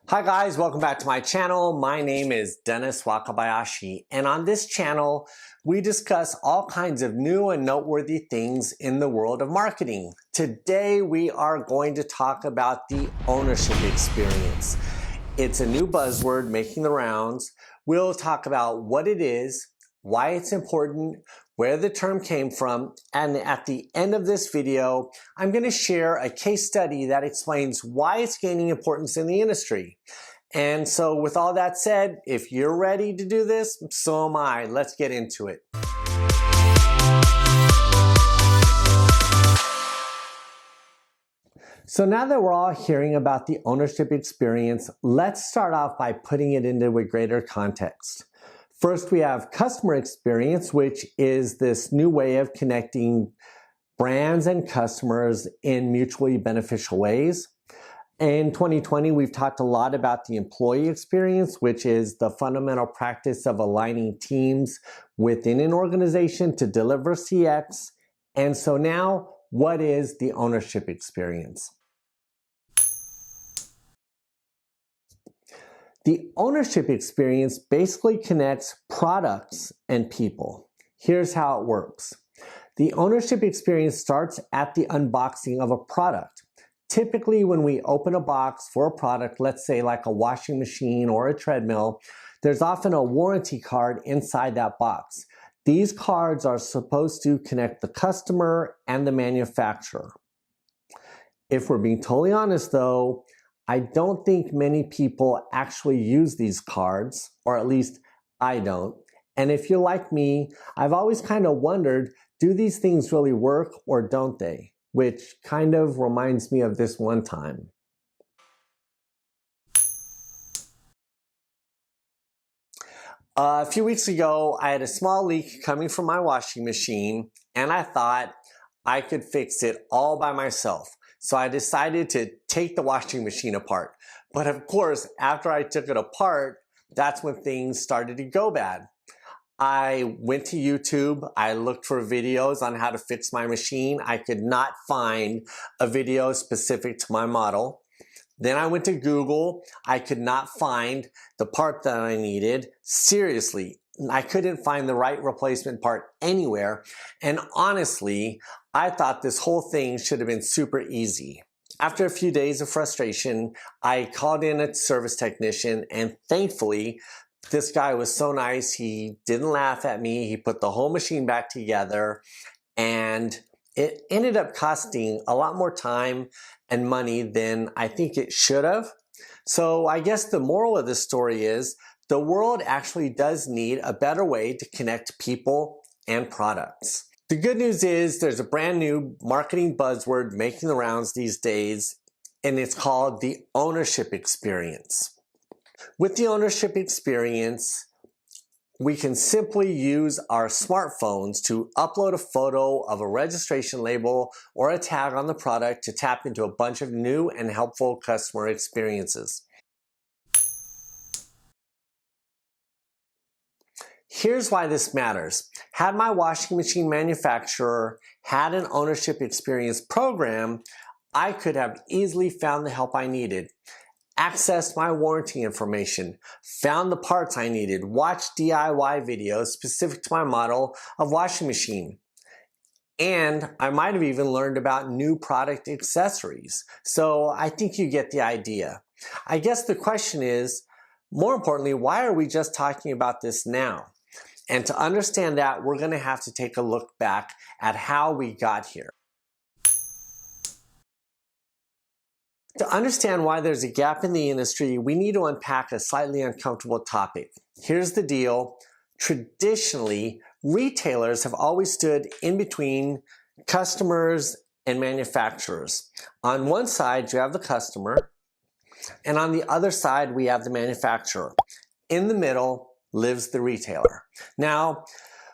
Hi guys, welcome back to my channel. My name is Dennis Wakabayashi, and on this channel, we discuss all kinds of new and noteworthy things in the world of marketing. Today, we are going to talk about the ownership experience. It's a new buzzword making the rounds. We'll talk about what it is, why it's important, where the term came from, and at the end of this video, I'm going to share a case study that explains why it's gaining importance in the industry. And so with all that said, if you're ready to do this, so am I. Let's get into it. So now that we're all hearing about the ownership experience, let's start off by putting it into a greater context. First, we have customer experience, which is this new way of connecting brands and customers in mutually beneficial ways. In 2020, we've talked a lot about the employee experience, which is the fundamental practice of aligning teams within an organization to deliver CX. And so now, what is the ownership experience? The ownership experience basically connects products and people. Here's how it works. The ownership experience starts at the unboxing of a product. Typically, when we open a box for a product, let's say like a washing machine or a treadmill, there's often a warranty card inside that box. These cards are supposed to connect the customer and the manufacturer. If we're being totally honest though, I don't think many people actually use these cards, or at least I don't. And if you're like me, I've always kind of wondered, do these things really work or don't they? Which kind of reminds me of this one time. A few weeks ago, I had a small leak coming from my washing machine, and I thought I could fix it all by myself. So I decided to take the washing machine apart. But of course, after I took it apart, that's when things started to go bad. I went to YouTube, I looked for videos on how to fix my machine. I could not find a video specific to my model. Then I went to Google, I could not find the part that I needed. Seriously, I couldn't find the right replacement part anywhere. And honestly, I thought this whole thing should have been super easy. After a few days of frustration, I called in a service technician, and thankfully, this guy was so nice. He didn't laugh at me. He put the whole machine back together, and it ended up costing a lot more time and money than I think it should have. So I guess the moral of this story is the world actually does need a better way to connect people and products. The good news is there's a brand new marketing buzzword making the rounds these days, and it's called the ownership experience. With the ownership experience, we can simply use our smartphones to upload a photo of a registration label or a tag on the product to tap into a bunch of new and helpful customer experiences. Here's why this matters. Had my washing machine manufacturer had an ownership experience program, I could have easily found the help I needed, accessed my warranty information, found the parts I needed, watched DIY videos specific to my model of washing machine. And I might have even learned about new product accessories. So I think you get the idea. I guess the question is, more importantly, why are we just talking about this now? And to understand that, we're going to have to take a look back at how we got here. To understand why there's a gap in the industry, we need to unpack a slightly uncomfortable topic. Here's the deal. Traditionally, retailers have always stood in between customers and manufacturers. On one side, you have the customer, and on the other side, we have the manufacturer. In the middle lives the retailer. Now,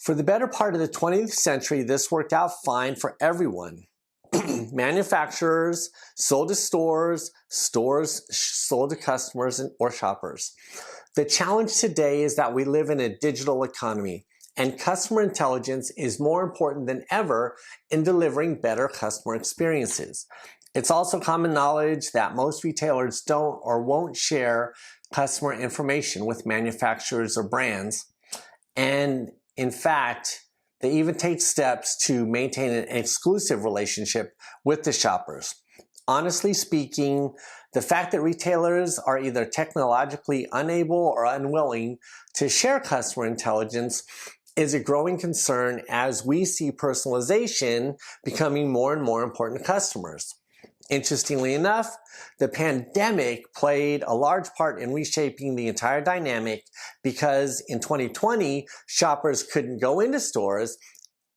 for the better part of the 20th century, this worked out fine for everyone. Manufacturers sold to stores, stores sold to customers or shoppers. The challenge today is that we live in a digital economy, and customer intelligence is more important than ever in delivering better customer experiences. It's also common knowledge that most retailers don't or won't share customer information with manufacturers or brands. And in fact, they even take steps to maintain an exclusive relationship with the shoppers. Honestly speaking, the fact that retailers are either technologically unable or unwilling to share customer intelligence is a growing concern as we see personalization becoming more and more important to customers. Interestingly enough, the pandemic played a large part in reshaping the entire dynamic because in 2020, shoppers couldn't go into stores,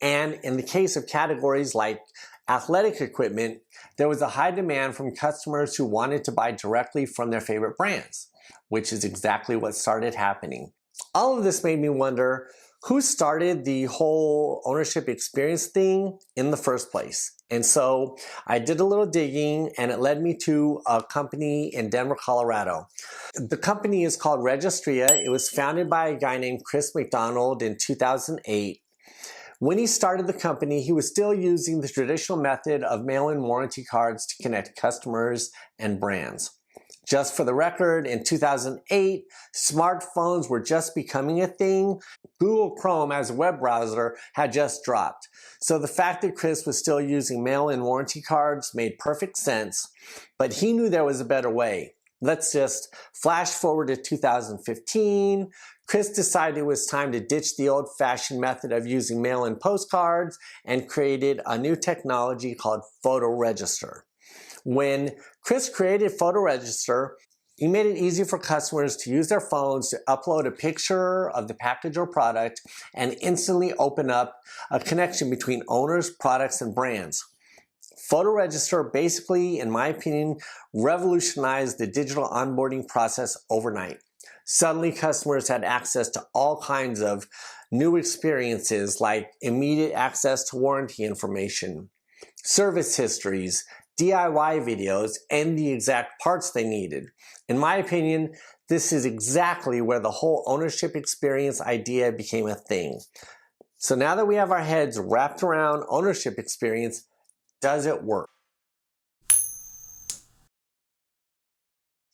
and in the case of categories like athletic equipment, there was a high demand from customers who wanted to buy directly from their favorite brands, which is exactly what started happening. All of this made me wonder, who started the whole ownership experience thing in the first place? And so I did a little digging and it led me to a company in Denver, Colorado. The company is called Registria. It was founded by a guy named Chris McDonald in 2008. When he started the company, he was still using the traditional method of mail-in warranty cards to connect customers and brands. Just for the record, in 2008, smartphones were just becoming a thing. Google Chrome as a web browser had just dropped. So the fact that Chris was still using mail-in warranty cards made perfect sense, but he knew there was a better way. Let's just flash forward to 2015. Chris decided it was time to ditch the old-fashioned method of using mail-in postcards and created a new technology called Photo Register. When Chris created Photo Register, he made it easy for customers to use their phones to upload a picture of the package or product and instantly open up a connection between owners, products, and brands. Photo Register basically, in my opinion, revolutionized the digital onboarding process overnight. Suddenly, customers had access to all kinds of new experiences like immediate access to warranty information, service histories, DIY videos, and the exact parts they needed. In my opinion, this is exactly where the whole ownership experience idea became a thing. So now that we have our heads wrapped around ownership experience, does it work?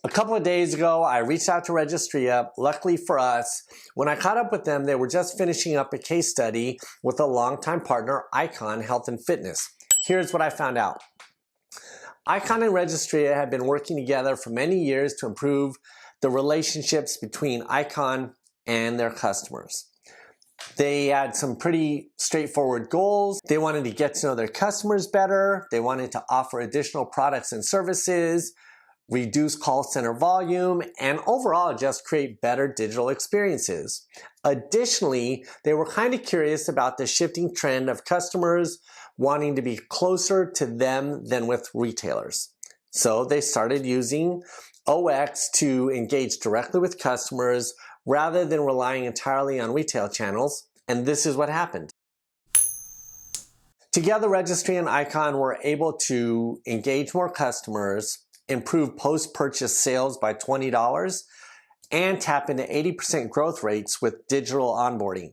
A couple of days ago, I reached out to Registria. Luckily for us, when I caught up with them, they were just finishing up a case study with a longtime partner, Icon Health and Fitness. Here's what I found out. Icon and Registria have been working together for many years to improve the relationships between Icon and their customers. They had some pretty straightforward goals. They wanted to get to know their customers better. They wanted to offer additional products and services, reduce call center volume, and overall just create better digital experiences. Additionally, they were kind of curious about the shifting trend of customers wanting to be closer to them than with retailers. So they started using OX to engage directly with customers rather than relying entirely on retail channels, and this is what happened. Together, Registry and Icon were able to engage more customers, improve post-purchase sales by $20, and tap into 80% growth rates with digital onboarding.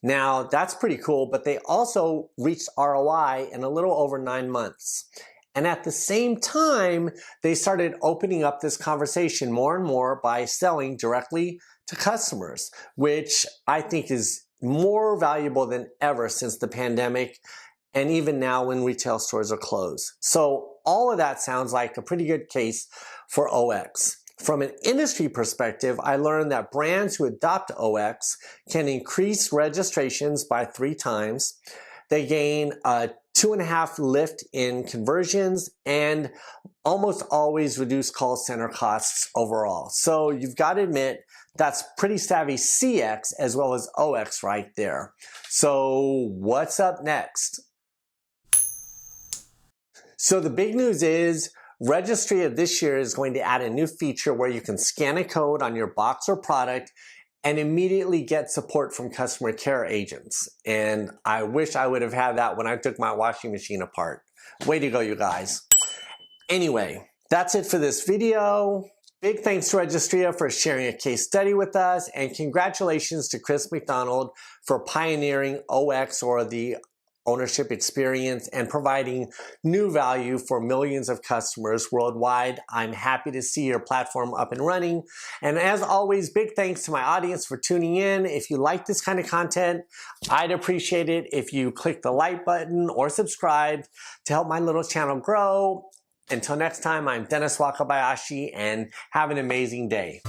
Now, that's pretty cool, but they also reached ROI in a little over 9 months. And at the same time, they started opening up this conversation more and more by selling directly to customers, which I think is more valuable than ever since the pandemic, and even now when retail stores are closed. So all of that sounds like a pretty good case for OX. From an industry perspective, I learned that brands who adopt OX can increase registrations by 3 times. They gain a 2.5 lift in conversions and almost always reduce call center costs overall. So you've got to admit, that's pretty savvy CX as well as OX right there. So what's up next? So the big news is Registria this year is going to add a new feature where you can scan a code on your box or product and immediately get support from customer care agents. And I wish I would have had that when I took my washing machine apart. Way to go, you guys. Anyway, that's it for this video. Big thanks to Registria for sharing a case study with us, and congratulations to Chris McDonald for pioneering OX, or the ownership experience and providing new value for millions of customers worldwide. I'm happy to see your platform up and running. And as always, big thanks to my audience for tuning in. If you like this kind of content, I'd appreciate it if you click the like button or subscribe to help my little channel grow. Until next time, I'm Dennis Wakabayashi, and have an amazing day.